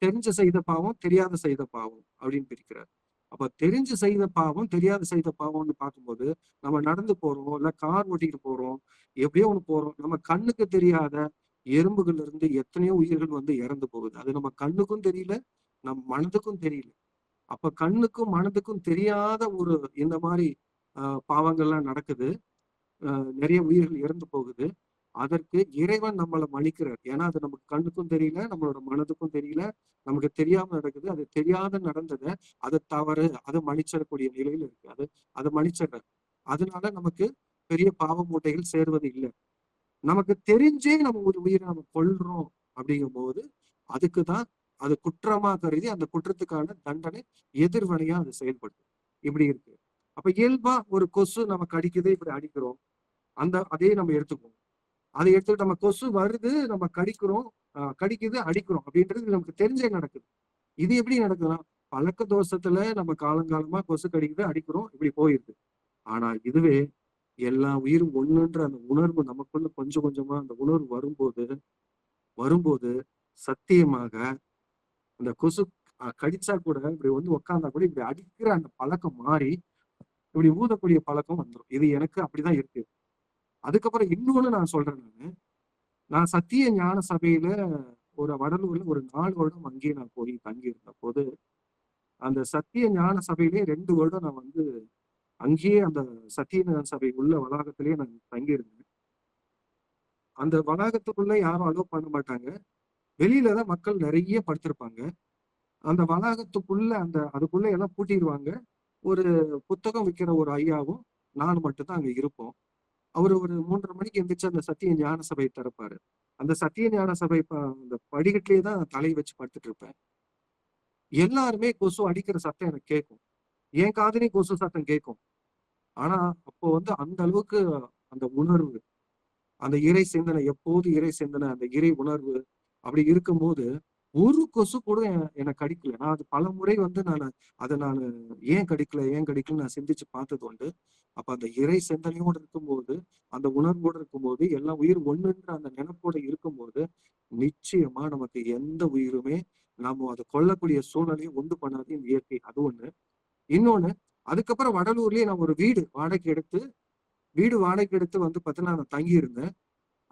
தெரிஞ்சு செய்த பாவம், தெரியாத செய்த பாவம் அப்படின்னு பிரிக்கிறார். அப்ப தெரிஞ்சு செய்த பாவம், தெரியாத செய்த பாவம்னு பார்க்கும்போது நம்ம நடந்து போறோம், இல்ல கார் ஓட்டிட்டு போறோம், எப்படியோ ஒண்ணு போறோம். நம்ம கண்ணுக்கு தெரியாத எறும்புகள்ல இருந்து எத்தனையோ உயிர்கள் வந்து இறந்து போகுது. அது நம்ம கண்ணுக்கும் தெரியல, நம் மனதுக்கும் தெரியல. அப்ப கண்ணுக்கும் மனதுக்கும் தெரியாத ஒரு இந்த மாதிரி பாவங்கள்லாம் நடக்குது. நிறைய உயிர்கள் இறந்து போகுது. அதற்கு இறைவன் நம்மள மன்னிக்கிறார். ஏன்னா அது நமக்கு கண்ணுக்கும் தெரியல, நம்மளோட மனதுக்கும் தெரியல, நமக்கு தெரியாம நடக்குது. அது தெரியாத நடந்தத, அது தவறு, அதை மன்னிச்சிடக்கூடிய நிலையில இருக்கு. அதை மன்னிச்சிடுறார். அதனால நமக்கு பெரிய பாவ மூட்டைகள் சேர்வது இல்லை. நமக்கு தெரிஞ்சே நம்ம ஒரு உயிரை நம்ம கொல்றோம் அப்படிங்கும்போது அதுக்குதான் அது குற்றமா கருதி அந்த குற்றத்துக்கான தண்டனை எதிர்வினையா அது செயல்படுது. இப்படி இருக்கு. அப்ப இயல்பா ஒரு கொசு நம்ம கடிக்குது, இப்படி அடிக்கிறோம். அதே நம்ம எடுத்துக்குவோம். அதை எடுத்துக்கிட்டு நம்ம கொசு வருது, நம்ம கடிக்கிறோம், கடிக்குது, அடிக்கிறோம் அப்படின்றது நமக்கு தெரிஞ்சே நடக்குது. இது எப்படி நடக்குதுன்னா பழக்க தோஷத்துல நம்ம காலங்காலமா கொசு கடிக்குது, அடிக்கிறோம், இப்படி போயிருக்கு. ஆனா இதுவே எல்லா உயிரும் ஒண்ணுன்ற அந்த உணர்வு நமக்குள்ள கொஞ்சம் கொஞ்சமா அந்த உணர்வு வரும்போது சத்தியமாக அந்த கொசு கடிச்சா கூட இப்படி வந்து உட்கார்ந்தா கூட இப்படி அடிக்கிற அந்த பழக்கம் மாறி இப்படி ஊதக்கூடிய பழக்கம் வந்துடும். இது எனக்கு அப்படிதான் இருக்கு. அதுக்கப்புறம் இன்னொன்னு நான் சொல்றேன். நான் சத்திய ஞான சபையில ஒரு வடலூர்ல ஒரு 4 வருடம் அங்கேயே நான் போய் தங்கி இருந்த போது அந்த சத்திய ஞான சபையிலே 2 வருடம் நான் வந்து அங்கேயே அந்த சத்திய ஞான சபை உள்ள வளாகத்திலேயே நான் தங்கியிருந்தேன். அந்த வளாகத்துக்குள்ள யாரும் அலோவ் பண்ண மாட்டாங்க. வெளியிலதான் மக்கள் நிறைய படுத்திருப்பாங்க. அந்த வளாகத்துக்குள்ள அதுக்குள்ள எல்லாம் பூட்டிடுவாங்க. ஒரு புத்தகம் விற்கிற ஒரு ஐயாவும் நானும் மட்டும்தான் அங்க இருப்போம். அவரு ஒரு 3:30 மணிக்கு எந்திரிச்சு அந்த சத்திய ஞான சபையை திறப்பாரு. அந்த சத்திய ஞான சபை அந்த படிக்கட்டிலேயே தான் தலை வச்சு படுத்துட்டு இருப்பேன். எல்லாருமே கொசு அடிக்கிற சத்தம் எனக்கு கேட்கும். என் காதுலயும் கொசு சத்தம் கேட்கும். ஆனா அப்போ வந்து அந்த அளவுக்கு அந்த உணர்வு, அந்த இறை சிந்தனை, எப்போது இறை சிந்தனை, அந்த இறை உணர்வு அப்படி இருக்கும்போது ஒரு கொசு கூட என்னை கடிக்கல. நான் அது பல முறை வந்து நான் ஏன் கடிக்கல நான் சிந்திச்சு பார்த்தது உண்டு. அப்ப அந்த இறை சிந்தனையோடு இருக்கும்போது, அந்த உணர்வோடு இருக்கும்போது, எல்லா உயிர் ஒண்ணுன்ற அந்த நினைப்போட இருக்கும்போது நிச்சயமா நமக்கு எந்த உயிருமே நாம அதை கொல்லக்கூடிய சூழ்நிலையை உண்டு பண்ணாது இந்த இயற்கை. அது ஒண்ணு. இன்னொன்னு, அதுக்கப்புறம் வடலூர்லயே நான் ஒரு வீடு வாடகைக்கு எடுத்து வந்து பார்த்தீங்கன்னா நான் தங்கி இருந்தேன்.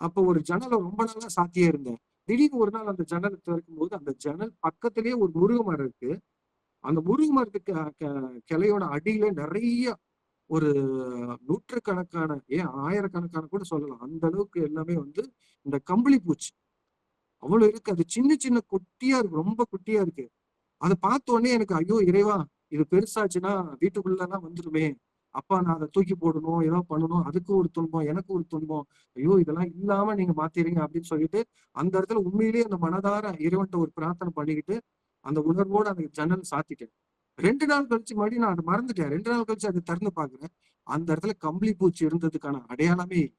அப்போ ஒரு ஜன்னலை ரொம்ப நாளா சாத்தியே இருந்தேன். திடீர்னு ஒரு நாள் அந்த ஜன்னலை திறக்கும் போது அந்த ஜன்னல் பக்கத்திலேயே ஒரு முருங்கை மரம் இருக்கு. அந்த முருங்கை மரத்துக்கு கிளையோட அடியில நிறைய ஒரு நூற்றுக்கணக்கான ஆயிரக்கணக்கான கூட சொல்லலாம். அந்த அளவுக்கு எல்லாமே வந்து இந்த கம்பளி பூச்சி அவ்வளவு இருக்கு. அது சின்ன சின்ன குட்டியா இருக்கு, ரொம்ப குட்டியா இருக்கு. அதை பார்த்த உடனே எனக்கு ஐயோ இறைவா, இது பெருசாச்சுன்னா வீட்டுக்குள்ளதான் வந்துருமே. அப்பா நான் அதை தூக்கி போடணும், ஏதோ பண்ணணும், அதுக்கு ஒரு துன்பம், எனக்கு ஒரு துன்பம். ஐயோ இதெல்லாம் இல்லாம நீங்க மாத்திரீங்க அப்படின்னு சொல்லிட்டு அந்த இடத்துல உண்மையிலேயே அந்த மனதார இறைவன்ட்ட ஒரு பிரார்த்தனை பண்ணிக்கிட்டு அந்த உணர்வோட அந்த ஜன்னல் சாத்திட்டேன். 2 நாள் கழிச்சு மறுபடியும் நான் அதை மறந்துட்டேன். 2 நாள் கழிச்சு அதை திறந்து பாக்குறேன். அந்த இடத்துல கம்பளி பூச்சி இருந்ததுக்கான அடையாளமே இல்லை.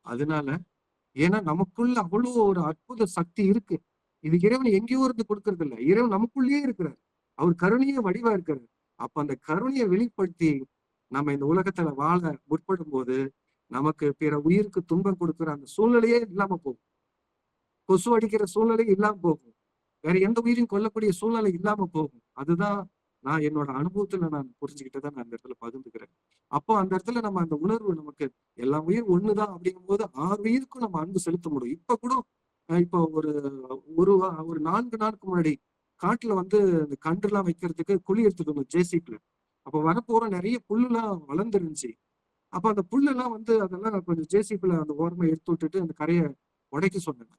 அதனால ஏன்னா நமக்குள்ள அவ்வளவு ஒரு அற்புத சக்தி இருக்கு. இது இறைவன் எங்கேயோ இருந்து கொடுக்கறது இல்லை. இறைவன் நமக்குள்ளேயே இருக்கிறார். அவர் கருணையே வடிவா இருக்கிறார். அப்ப அந்த கருணையை வெளிப்படுத்தி நம்ம இந்த உலகத்துல வாழ முற்படும் போது நமக்கு பிற உயிருக்கு துன்பம் கொடுக்கிற அந்த சூழ்நிலையே இல்லாம போகும். கொசு அடிக்கிற சூழ்நிலை இல்லாம போகும். வேற எந்த உயிரையும் கொல்லக்கூடிய சூழ்நிலை இல்லாம போகும். அதுதான் நான் என்னோட அனுபவத்துல நான் புரிஞ்சுக்கிட்டதை நான் அந்த இடத்துல பகிர்ந்துக்கிறேன். அப்போ அந்த இடத்துல நம்ம அந்த உணர்வு நமக்கு எல்லா உயிர் ஒண்ணுதான் அப்படிங்கும் போது 6 உயிருக்கும் நம்ம அன்பு செலுத்த முடியும். இப்ப கூட இப்போ ஒரு 4 நாளுக்கு முன்னாடி காட்டுல வந்து இந்த கன்று எல்லாம் வைக்கிறதுக்கு குழி எடுத்துக்கணும் ஜேசிபில. அப்ப வரப்போற நிறைய புல்லு எல்லாம் வளர்ந்துருந்துச்சு. அப்ப அந்த புல்லு எல்லாம் வந்து அதெல்லாம் கொஞ்சம் ஜேசிபில அந்த ஓரமா எடுத்து விட்டுட்டு அந்த கரையை உடைக்க சொன்னேன்.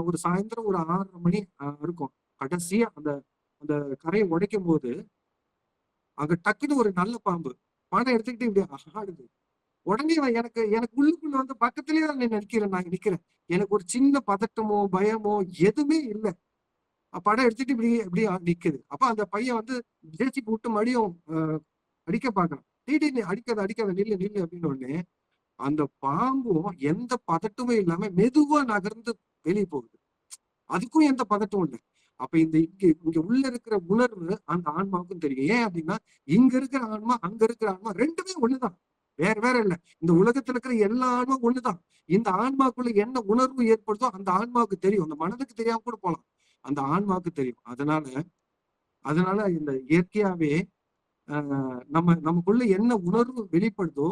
ஒரு சாயந்தரம் ஒரு 6:30 மணி இருக்கும். கடைசியா அந்த அந்த கரையை உடைக்கும் போது அங்க டக்குன்னு ஒரு நல்ல பாம்பு படம் எடுத்துக்கிட்டு இப்படி ஆடுது. உடனே எனக்கு எனக்கு உள்ளுக்குள்ள வந்து பக்கத்திலேயே தான் நான் நிக்கிறேன். எனக்கு ஒரு சின்ன பதட்டமோ பயமோ எதுவுமே இல்லை. படம் எடுத்துட்டு இப்படி இப்படி நிக்குது. அப்ப அந்த பையன் வந்து ஜேசிபி விட்டு மடியும் அடிக்க பாக்குறான். திடீர்னு அடிக்காத நில்லு நில்லு அப்படின்னு உடனே அந்த பாம்பும் எந்த பதட்டமும் இல்லாம மெதுவா நகர்ந்து வெளியே போகுது. அதுக்கும் எந்த பதட்டமும் இல்லை. அப்ப இங்க உள்ள இருக்கிற உணர்வு அந்த ஆன்மாவுக்கும் தெரியும். ஏன் அப்படின்னா இங்க இருக்கிற ஆன்மா அங்க இருக்கிற ஆன்மா ரெண்டுமே ஒண்ணுதான். வேற இல்ல. இந்த உலகத்துல இருக்கிற எல்லா ஆன்மா ஒண்ணுதான். இந்த ஆன்மாக்குள்ள என்ன உணர்வு ஏற்படுதோ அந்த ஆன்மாவுக்கு தெரியும். அந்த மனதுக்கு தெரியாம கூட போலாம். அந்த ஆன்மாவுக்கு தெரியும். அதனால இந்த இயற்கையாவே நமக்குள்ள என்ன உணர்வு வெளிப்படுதோ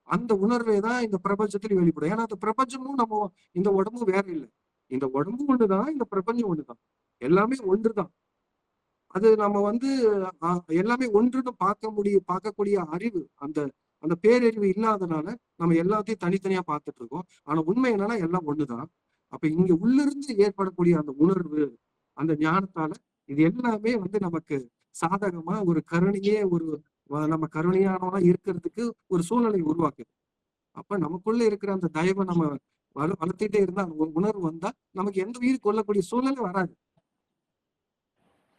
அந்த உணர்வே தான் இந்த பிரபஞ்சத்துல வெளிப்படும். ஏன்னா அந்த பிரபஞ்சமும் நம்ம இந்த உடம்பும் வேற இல்லை. இந்த உடம்பும் ஒண்ணுதான், இந்த பிரபஞ்சம் ஒண்ணுதான், எல்லாமே ஒன்றுதான். அது நம்ம வந்து எல்லாமே ஒன்றுன்னு பார்க்கக்கூடிய அறிவு, அந்த அந்த பேரறிவு இல்லாதனால நம்ம எல்லாத்தையும் தனித்தனியா பார்த்துட்டு இருக்கோம். ஆனா உண்மை என்னன்னா எல்லாம் ஒண்ணுதான். அப்ப இங்க உள்ளிருந்து ஏற்படக்கூடிய அந்த உணர்வு, அந்த ஞானத்தால இது எல்லாமே வந்து நமக்கு சாதகமா ஒரு கருணையே நம்ம கருணையானவனா இருக்கிறதுக்கு ஒரு சூழ்நிலை உருவாக்குது. அப்ப நமக்குள்ள இருக்கிற அந்த தயவை நம்ம வளர்த்துட்டே இருந்தா அந்த உணர்வு வந்தா நமக்கு எந்த உயிர் கொள்ளக்கூடிய சூழ்நிலை வராது.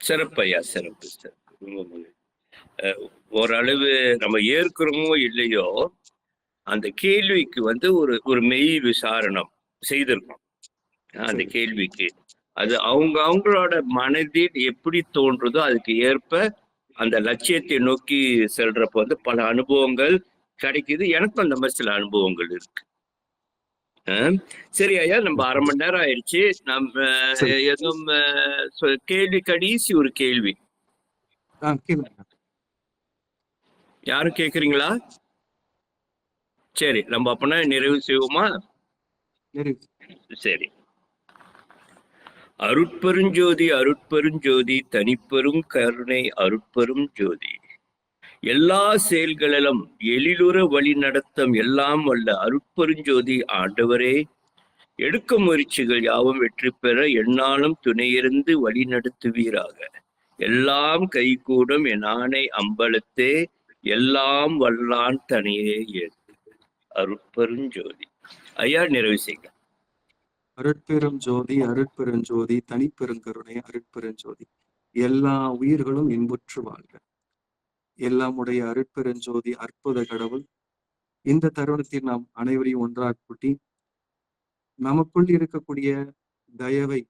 சிறப்பு ஐயா, சிறப்பு சிறப்பு. ஓரளவு நம்ம ஏற்கிறோமோ இல்லையோ அந்த கேள்விக்கு வந்து ஒரு மெய் விசாரணம் செய்திருக்கோம். அந்த கேள்விக்கு அது அவங்களோட மனதில் எப்படி தோன்றுதோ அதுக்கு ஏற்ப அந்த லட்சியத்தை நோக்கி செல்றப்ப வந்து பல அனுபவங்கள் கிடைக்குது. எனக்கும் அந்த மாதிரி சில அனுபவங்கள் இருக்கு. சரி ஐயா, நம்ம 1/2 மணி நேரம் ஆயிடுச்சு. நம்ம எதுவும் கேள்வி, கடைசி ஒரு கேள்வி யாரும் கேக்குறீங்களா? சரி, நம்ம அப்பனா நிறைவு செய்வோமா? சரி. அருட்பெருஞ்சோதி அருட்பெருஞ்சோதி தனிப்பெரும் கருணை அருட்பெரும் ஜோதி. எல்லா செயல்களிலும் எழிலுற வழி நடத்தும் எல்லாம் வல்ல அருட்பெருஞ்சோதி ஆண்டவரே, எடுக்கும் முயற்சிகள் யாவும் வெற்றி பெற எந்நாளும் துணையிருந்து வழி நடத்துவீராக. எல்லாம் கைகூடும் என் ஆணை அம்பலத்தே, எல்லாம் வல்லான் தனியே ஏற்று. அருட்பெருஞ்சோதி. ஐயா, நிறைவு செய்க. அருட்பெரும் ஜோதி அருட்பெருஞ்சோதி தனிப்பெருங்கருணை அருட்பெருஞ்சோதி. எல்லா உயிர்களும் இன்புற்று வாழ்க. எல்லாமுடைய அருட்பெருஞ்சோதி அற்புத கடவுள் இந்த தருணத்தில் நாம் அனைவரையும் ஒன்றாக கூட்டி நமக்குள் இருக்கக்கூடிய தயவை,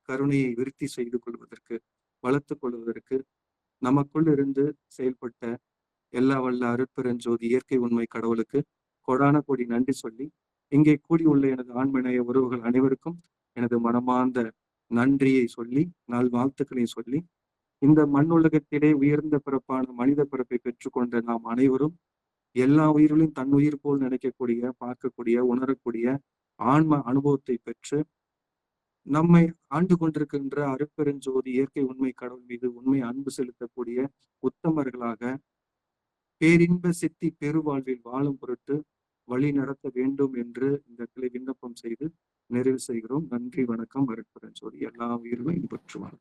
கருணையை விருத்தி செய்து கொள்வதற்கு, வளர்த்துக் கொள்வதற்கு நமக்குள் இருந்து செயல்பட்ட எல்லா வல்ல அருட்பெருஞ்சோதி இயற்கை உண்மை கடவுளுக்கு கொடான கோடி நன்றி சொல்லி, இங்கே கூடியுள்ள எனது ஆண்மனைய உறவுகள் அனைவருக்கும் எனது மனமார்ந்த நன்றியை சொல்லி, வாழ்த்துக்களை சொல்லி, இந்த மண்ணுலகத்திலே உயர்ந்த பிறப்பான மனித பிறப்பை பெற்றுக்கொண்ட நாம் அனைவரும் எல்லா உயிர்களையும் தன் உயிர் போல் நினைக்கக்கூடிய, பார்க்கக்கூடிய, உணரக்கூடிய ஆன்ம அனுபவத்தை பெற்று நம்மை ஆண்டு கொண்டிருக்கின்ற அருட்பெருஞ்சோதி இயற்கை உண்மை கடவுள் மீது உண்மை அன்பு செலுத்தக்கூடிய உத்தமர்களாக பேரின்ப சித்தி பெருவாழ்வில் வாழும் பொருட்டு வழி நடத்த வேண்டும் என்று இந்த இடத்துல விண்ணப்பம் செய்து நிறைவு செய்கிறோம். நன்றி, வணக்கம். அருட்பெருஞ்சோதி எல்லா உயிர்களும் இன்பற்றுவார்.